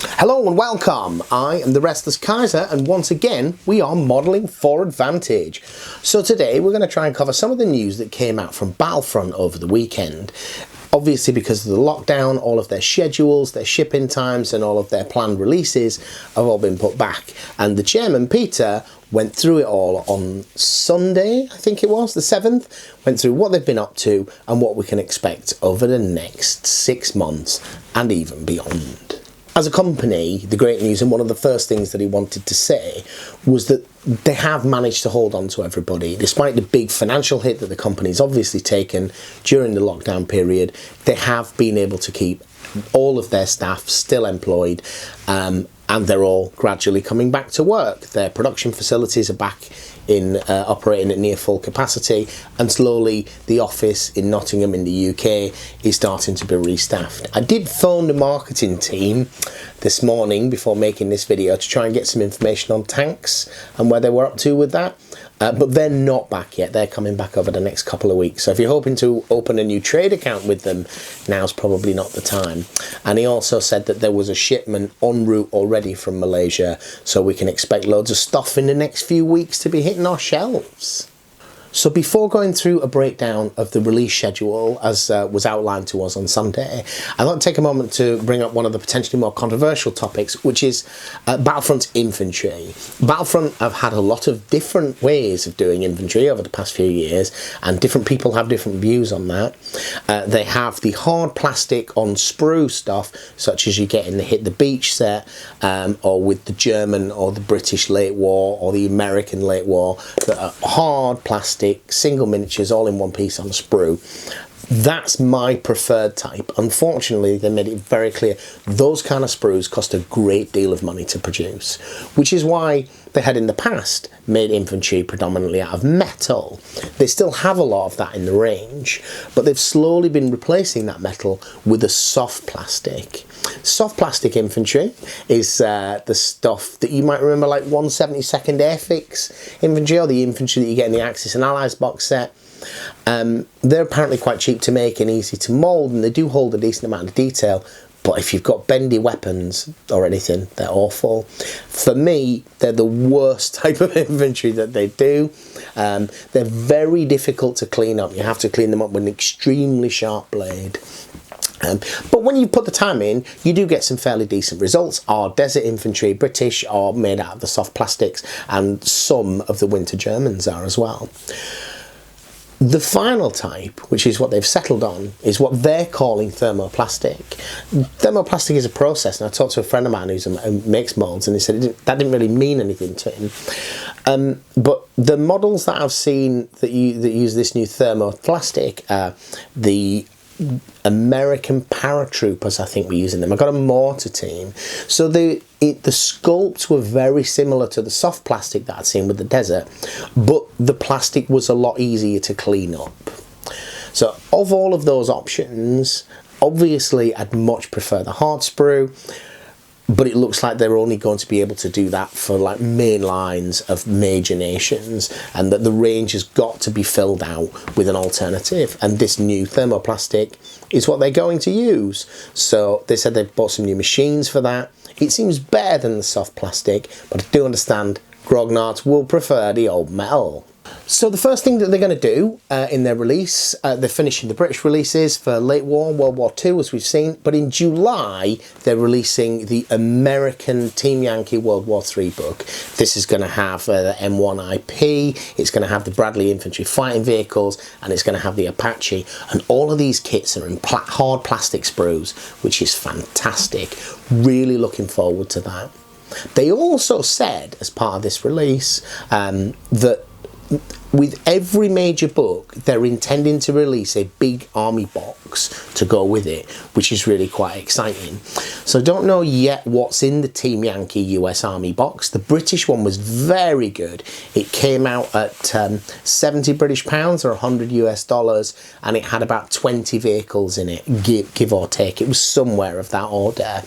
Hello and welcome. I am the Restless Kaiser, and once again we are modelling for Advantage. So today we're going to try and cover some of the news that came out from Battlefront over the weekend. Obviously, because of the lockdown, all of their schedules, their shipping times and all of their planned releases have all been put back, and the chairman Peter went through it all on Sunday, I think it was, the 7th, went through what they've been up to and what we can expect over the next 6 months and even beyond. As a company, the great news, and one of the first things that he wanted to say, was that they have managed to hold on to everybody. Despite the big financial hit that the company's obviously taken during the lockdown period, they have been able to keep all of their staff still employed, and they're all gradually coming back to work. Their production facilities are back in operating at near full capacity, and slowly the office in Nottingham in the UK is starting to be restaffed. I did phone the marketing team this morning before making this video to try and get some information on tanks and where they were up to with that, but they're not back yet. They're coming back over the next couple of weeks, so if you're hoping to open a new trade account with them, now's probably not the time. And he also said that there was a shipment en route already from Malaysia, so we can expect loads of stuff in the next few weeks to be hitting our shelves. So before going through a breakdown of the release schedule as was outlined to us on Sunday, I'd like to take a moment to bring up one of the potentially more controversial topics, which is Battlefront infantry. Battlefront have had a lot of different ways of doing infantry over the past few years, and different people have different views on that. They have the hard plastic on sprue stuff, such as you get in the Hit the Beach set, or with the German or the British late war or the American late war, that are hard plastic, single miniatures all in one piece on a sprue. That's my preferred type. Unfortunately, they made it very clear those kind of sprues cost a great deal of money to produce, which is why they had in the past made infantry predominantly out of metal. They still have a lot of that in the range, but they've slowly been replacing that metal with a soft plastic. Soft plastic infantry is the stuff that you might remember, like 172nd Airfix infantry, or the infantry that you get in the Axis and Allies box set. They're apparently quite cheap to make and easy to mould, and they do hold a decent amount of detail, but if you've got bendy weapons or anything, they're awful. For me, they're the worst type of infantry that they do. They're very difficult to clean up. You have to clean them up with an extremely sharp blade. But when you put the time in, you do get some fairly decent results. Our desert infantry, British, are made out of the soft plastics, and some of the winter Germans are as well. The final type, which is what they've settled on, is what they're calling thermoplastic. Thermoplastic is a process, and I talked to a friend of mine who makes moulds, and he said that didn't really mean anything to him. But the models that I've seen that use this new thermoplastic, the American paratroopers, I think, were using them. I got a mortar team, so the sculpts were very similar to the soft plastic that I'd seen with the desert, but the plastic was a lot easier to clean up. So of all of those options, obviously I'd much prefer the hard sprue, but it looks like they're only going to be able to do that for like main lines of major nations, and that the range has got to be filled out with an alternative, and this new thermoplastic is what they're going to use. So they said they've bought some new machines for that. It seems better than the soft plastic, but I do understand grognards will prefer the old metal. So the first thing that they're going to do in their release, they're finishing the British releases for late war, World War II, as we've seen, but in July they're releasing the American Team Yankee World War III book. This is going to have the M1 IP, it's going to have the Bradley infantry fighting vehicles, and it's going to have the Apache, and all of these kits are in hard plastic sprues, which is fantastic. Really looking forward to that. They also said, as part of this release, that with every major book, they're intending to release a big army box to go with it, which is really quite exciting. So I don't know yet what's in the Team Yankee US Army box. The British one was very good. It came out at 70 British pounds or 100 US dollars, and it had about 20 vehicles in it, give or take. It was somewhere of that order.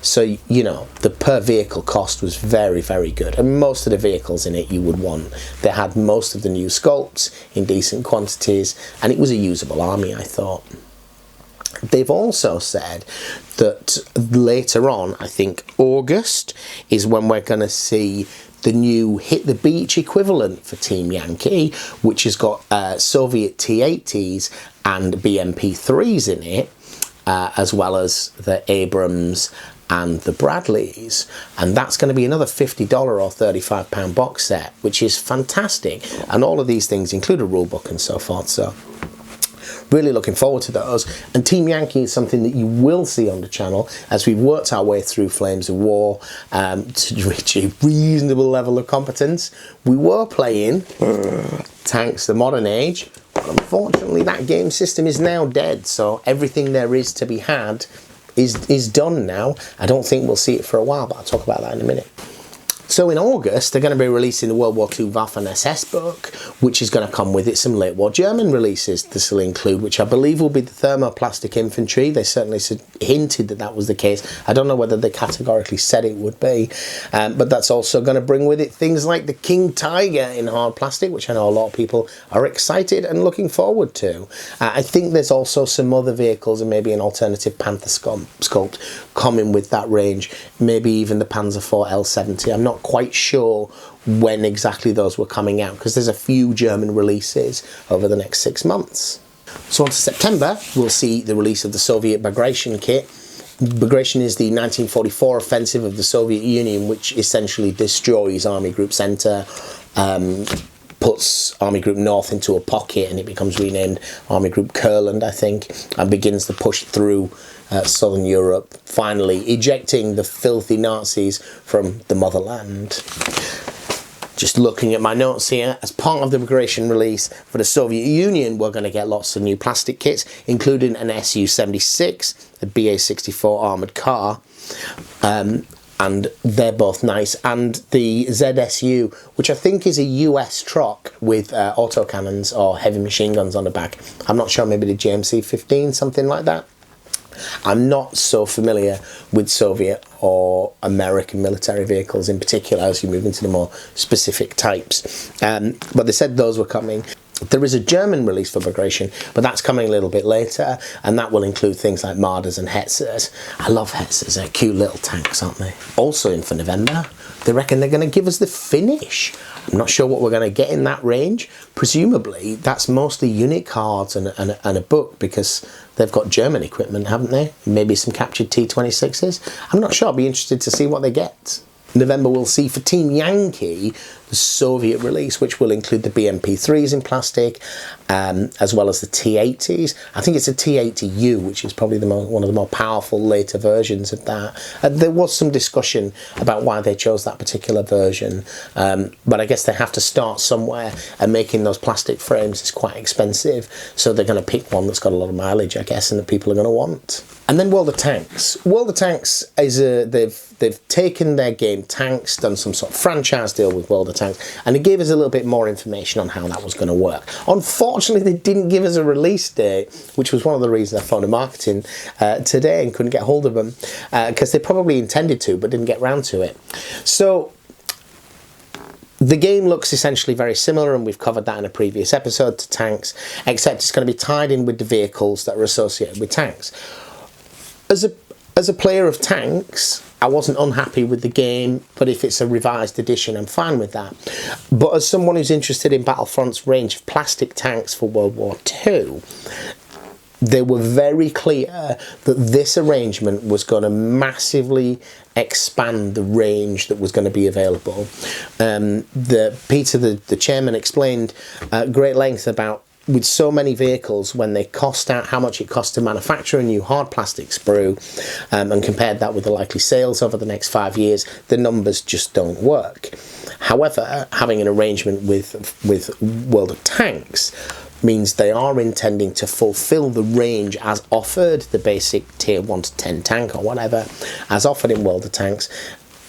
So, you know, the per vehicle cost was very, very good. And most of the vehicles in it you would want. They had most of the new sculpts in decent quantities, and it was a usable army, I thought. They've also said that later on, I think August, is when we're going to see the new Hit the Beach equivalent for Team Yankee, which has got Soviet T-80s and BMP-3s in it, as well as the Abrams and the Bradleys, and that's going to be another $50 or £35 box set, which is fantastic. And all of these things include a rulebook and so forth, so really looking forward to those. And Team Yankee is something that you will see on the channel as we've worked our way through Flames of War to reach a reasonable level of competence. We were playing Tanks the Modern Age, but unfortunately that game system is now dead, so everything there is to be had is done now. I don't think we'll see it for a while, but I'll talk about that in a minute. So in August, they're going to be releasing the World War II Waffen SS book, which is going to come with it some late war German releases this will include, which I believe will be the thermoplastic infantry. They certainly hinted that that was the case. I don't know whether they categorically said it would be, but that's also going to bring with it things like the King Tiger in hard plastic, which I know a lot of people are excited and looking forward to. I think there's also some other vehicles and maybe an alternative Panther sculpt coming with that range, maybe even the Panzer IV L70. I'm not quite sure when exactly those were coming out because there's a few German releases over the next 6 months. So on to September, we'll see the release of the Soviet Bagration kit. Bagration is the 1944 offensive of the Soviet Union, which essentially destroys Army Group Center, puts Army Group North into a pocket, and it becomes renamed Army Group Kurland, I think, and begins the push through Southern Europe, finally ejecting the filthy Nazis from the motherland. Just looking at my notes here, as part of the Bagration release for the Soviet Union, we're going to get lots of new plastic kits, including an Su-76, a BA-64 armoured car, and they're both nice, and the ZSU, which I think is a US truck with autocannons or heavy machine guns on the back. I'm not sure, maybe the JMC-15, something like that. I'm not so familiar with Soviet or American military vehicles in particular as you move into the more specific types. But they said those were coming. There is a German release for Bagration, but that's coming a little bit later, and that will include things like Marders and Hetzers. I love Hetzers, they're cute little tanks, aren't they? Also in for November, they reckon they're going to give us the Finnish. I'm not sure what we're going to get in that range. Presumably, that's mostly unit cards and a book, because they've got German equipment, haven't they? Maybe some captured T-26s. I'm not sure. I'll be interested to see what they get. November we'll see for Team Yankee the Soviet release, which will include the BMP-3s in plastic, as well as the T-80s. I think it's a T-80U, which is probably one of the more powerful later versions of that. There was some discussion about why they chose that particular version, but I guess they have to start somewhere, and making those plastic frames is quite expensive, so they're going to pick one that's got a lot of mileage, I guess, and that people are going to want. And then World of Tanks. World of Tanks is they've taken their game Tanks, done some sort of franchise deal with World of Tanks, and it gave us a little bit more information on how that was going to work. Unfortunately, they didn't give us a release date, which was one of the reasons I phoned a marketing today and couldn't get hold of them, because they probably intended to but didn't get round to it. So the game looks essentially very similar, and we've covered that in a previous episode, to Tanks, except it's going to be tied in with the vehicles that are associated with Tanks. As a player of Tanks, I wasn't unhappy with the game, but if it's a revised edition, I'm fine with that. But as someone who's interested in Battlefront's range of plastic tanks for World War II, they were very clear that this arrangement was going to massively expand the range that was going to be available. Peter, the chairman, explained at great length about, with so many vehicles, when they cost out how much it costs to manufacture a new hard plastic sprue, and compared that with the likely sales over the next 5 years, the numbers just don't work. However, having an arrangement with World of Tanks means they are intending to fulfill the range as offered, the basic tier 1 to 10 tank or whatever, as offered in World of Tanks.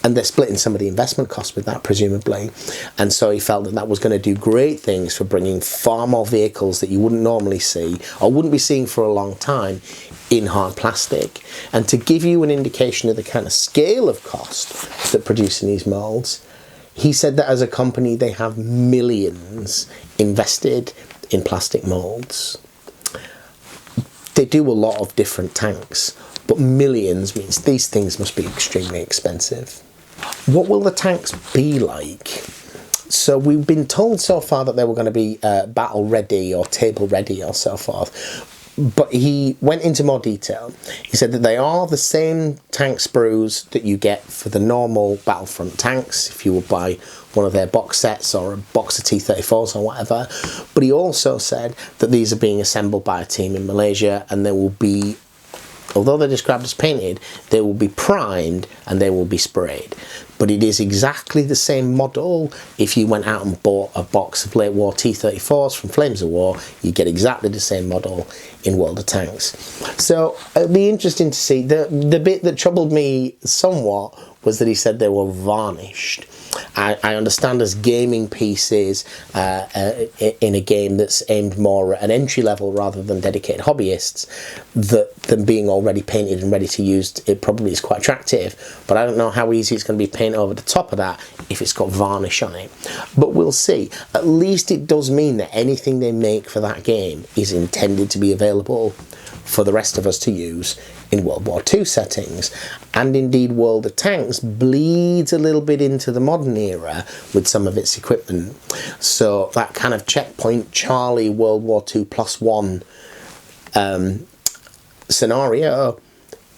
And they're splitting some of the investment costs with that, presumably. And so he felt that that was going to do great things for bringing far more vehicles that you wouldn't normally see, or wouldn't be seeing for a long time, in hard plastic. And to give you an indication of the kind of scale of cost that producing these moulds, he said that as a company they have millions invested in plastic moulds. they do a lot of different tanks, but millions means these things must be extremely expensive. What will the tanks be like? So we've been told so far that they were going to be battle ready or table ready or so forth. But he went into more detail. He said that they are the same tank sprues that you get for the normal Battlefront tanks, if you would buy one of their box sets or a box of T-34s or whatever. But he also said that these are being assembled by a team in Malaysia, and they will be, although they're described as painted, they will be primed and they will be sprayed. But it is exactly the same model. If you went out and bought a box of late war T-34s from Flames of War, you get exactly the same model in World of Tanks. So it'll be interesting to see. The bit that troubled me somewhat was that he said they were varnished. I understand as gaming pieces in a game that's aimed more at an entry level rather than dedicated hobbyists, that them being already painted and ready to use, it probably is quite attractive. But I don't know how easy it's going to be painted over the top of that if it's got varnish on it. But we'll see. At least it does mean that anything they make for that game is intended to be available for the rest of us to use in World War II settings. And indeed World of Tanks bleeds a little bit into the modern era with some of its equipment. So that kind of Checkpoint Charlie World War II +1 scenario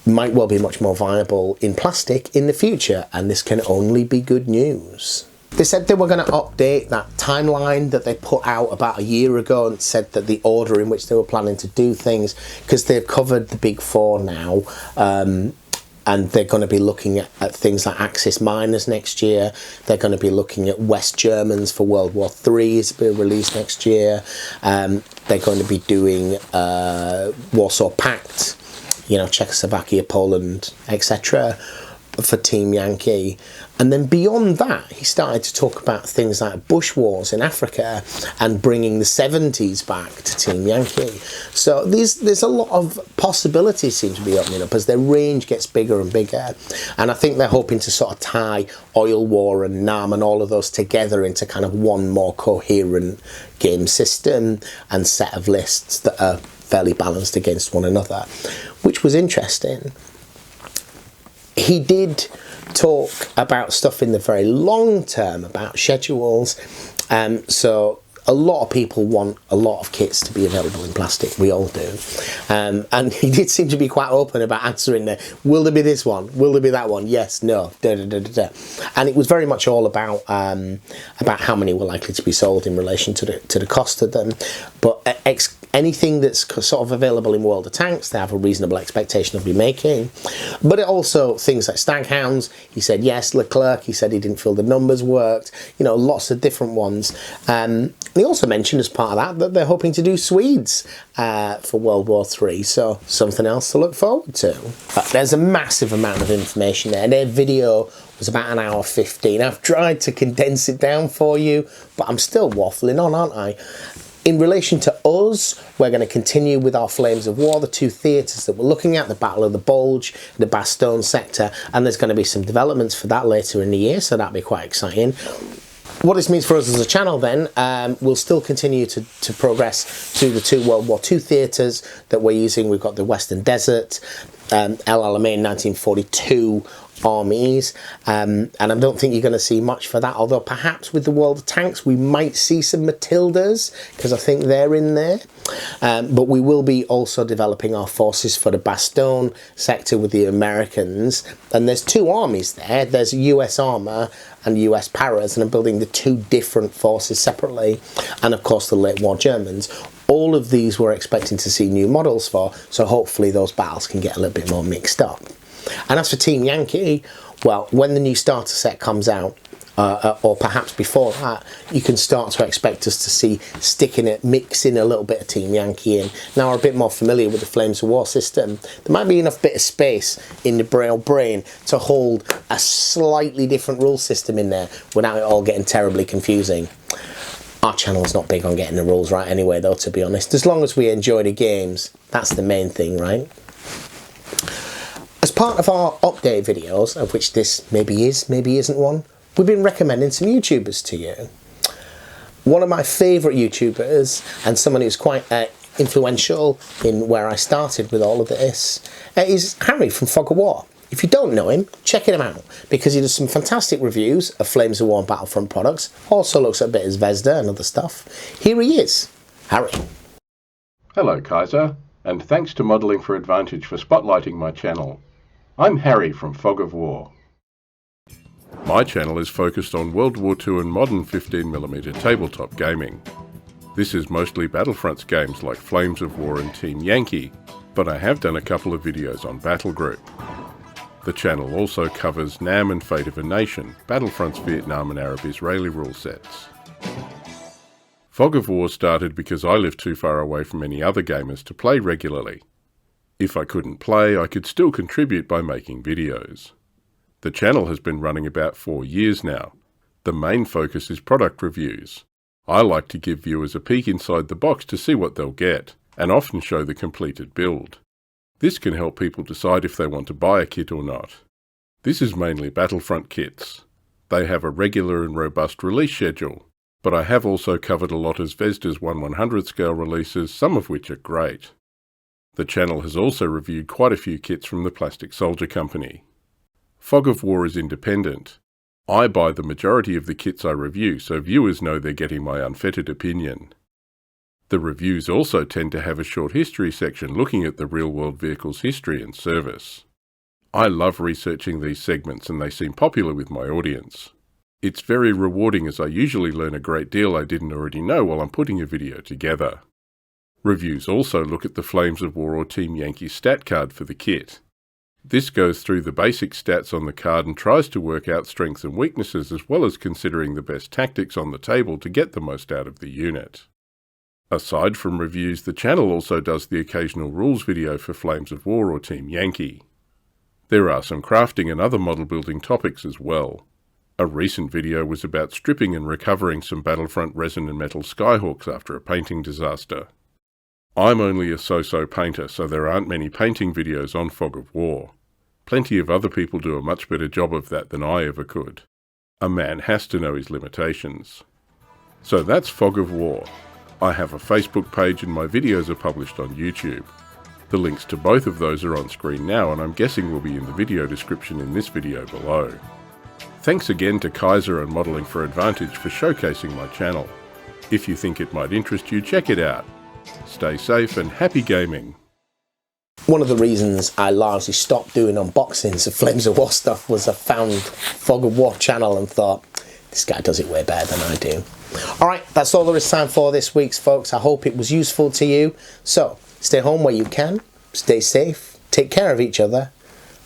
might well be much more viable in plastic in the future, and this can only be good news. They said they were going to update that timeline that they put out about a year ago, and said that the order in which they were planning to do things, because they've covered the big four now, and they're going to be looking at things like Axis Miners next year. They're going to be looking at West Germans for World War III is being released next year. They're going to be doing Warsaw Pact, you know, Czechoslovakia, Poland, etc. for Team Yankee. And then beyond that, he started to talk about things like bush wars in Africa and bringing the 70s back to Team Yankee. So there's a lot of possibilities seem to be opening up as their range gets bigger and bigger. And I think they're hoping to sort of tie Oil War and NAM and all of those together into kind of one more coherent game system and set of lists that are fairly balanced against one another, which was interesting. He did talk about stuff in the very long term, about schedules. So a lot of people want a lot of kits to be available in plastic. We all do. And he did seem to be quite open about answering the, will there be this one? Will there be that one? Yes, no, da, da, da, da, da. And it was very much all about how many were likely to be sold in relation to the cost of them. But anything that's sort of available in World of Tanks, they have a reasonable expectation of remaking. But it also, things like Staghounds, he said yes. Leclerc, he said he didn't feel the numbers worked. You know, lots of different ones. He also mentioned as part of that they're hoping to do Swedes for World War III, so something else to look forward to. There's a massive amount of information there. Their video was about 1 hour 15. I've tried to condense it down for you, but I'm still waffling on, aren't I? In relation to us, we're going to continue with our Flames of War, the two theatres that we're looking at, the Battle of the Bulge, the Bastogne sector, and there's going to be some developments for that later in the year, so that'll be quite exciting. What this means for us as a channel then, we'll still continue to progress to the two World War II theatres that we're using. We've got the Western Desert, El Alamein 1942 armies, and I don't think you're going to see much for that, although perhaps with the World of Tanks we might see some Matildas, because I think they're in there. But we will be also developing our forces for the Bastogne sector with the Americans, and there's two armies there. There's US armour and US paras, and I'm building the two different forces separately, and of course the late war Germans. All of these we're expecting to see new models for, so hopefully those battles can get a little bit more mixed up. And as for Team Yankee, well, when the new starter set comes out, or perhaps before that, you can start to expect us to see mixing a little bit of Team Yankee in. Now we're a bit more familiar with the Flames of War system, there might be enough bit of space in the brain to hold a slightly different rule system in there without it all getting terribly confusing. Our channel's not big on getting the rules right anyway, though, to be honest. As long as we enjoy the games, that's the main thing, right? As part of our update videos, of which this maybe is, maybe isn't one, we've been recommending some YouTubers to you. One of my favourite YouTubers, and someone who's quite influential in where I started with all of this, is Harry from Fog of War. If you don't know him, check him out, because he does some fantastic reviews of Flames of War and Battlefront products, also looks at a bit of Zvezda and other stuff. Here he is, Harry. Hello Kaiser, and thanks to Modelling for Advantage for spotlighting my channel. I'm Harry from Fog of War. My channel is focused on World War II and modern 15mm tabletop gaming. This is mostly Battlefront's games like Flames of War and Team Yankee, but I have done a couple of videos on Battle Group. The channel also covers NAM and Fate of a Nation, Battlefront's Vietnam and Arab-Israeli rule sets. Fog of War started because I lived too far away from any other gamers to play regularly. If I couldn't play, I could still contribute by making videos. The channel has been running about 4 years now. The main focus is product reviews. I like to give viewers a peek inside the box to see what they'll get, and often show the completed build. This can help people decide if they want to buy a kit or not. This is mainly Battlefront kits. They have a regular and robust release schedule, but I have also covered a lot of Zvezda's 1/100 scale releases, some of which are great. The channel has also reviewed quite a few kits from the Plastic Soldier Company. Fog of War is independent. I buy the majority of the kits I review, so viewers know they're getting my unfettered opinion. The reviews also tend to have a short history section looking at the real-world vehicle's history and service. I love researching these segments and they seem popular with my audience. It's very rewarding as I usually learn a great deal I didn't already know while I'm putting a video together. Reviews also look at the Flames of War or Team Yankee stat card for the kit. This goes through the basic stats on the card and tries to work out strengths and weaknesses as well as considering the best tactics on the table to get the most out of the unit. Aside from reviews, the channel also does the occasional rules video for Flames of War or Team Yankee. There are some crafting and other model building topics as well. A recent video was about stripping and recovering some Battlefront resin and metal Skyhawks after a painting disaster. I'm only a so-so painter, so there aren't many painting videos on Fog of War. Plenty of other people do a much better job of that than I ever could. A man has to know his limitations. So that's Fog of War. I have a Facebook page and my videos are published on YouTube. The links to both of those are on screen now and I'm guessing will be in the video description in this video below. Thanks again to Kaiser and Modelling for Advantage for showcasing my channel. If you think it might interest you, check it out. Stay safe and happy gaming. One of the reasons I largely stopped doing unboxings of Flames of War stuff was I found Fog of War channel and thought, this guy does it way better than I do. Alright, that's all there is time for this week's, folks. I hope it was useful to you. So, stay home where you can, stay safe, take care of each other,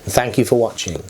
and thank you for watching.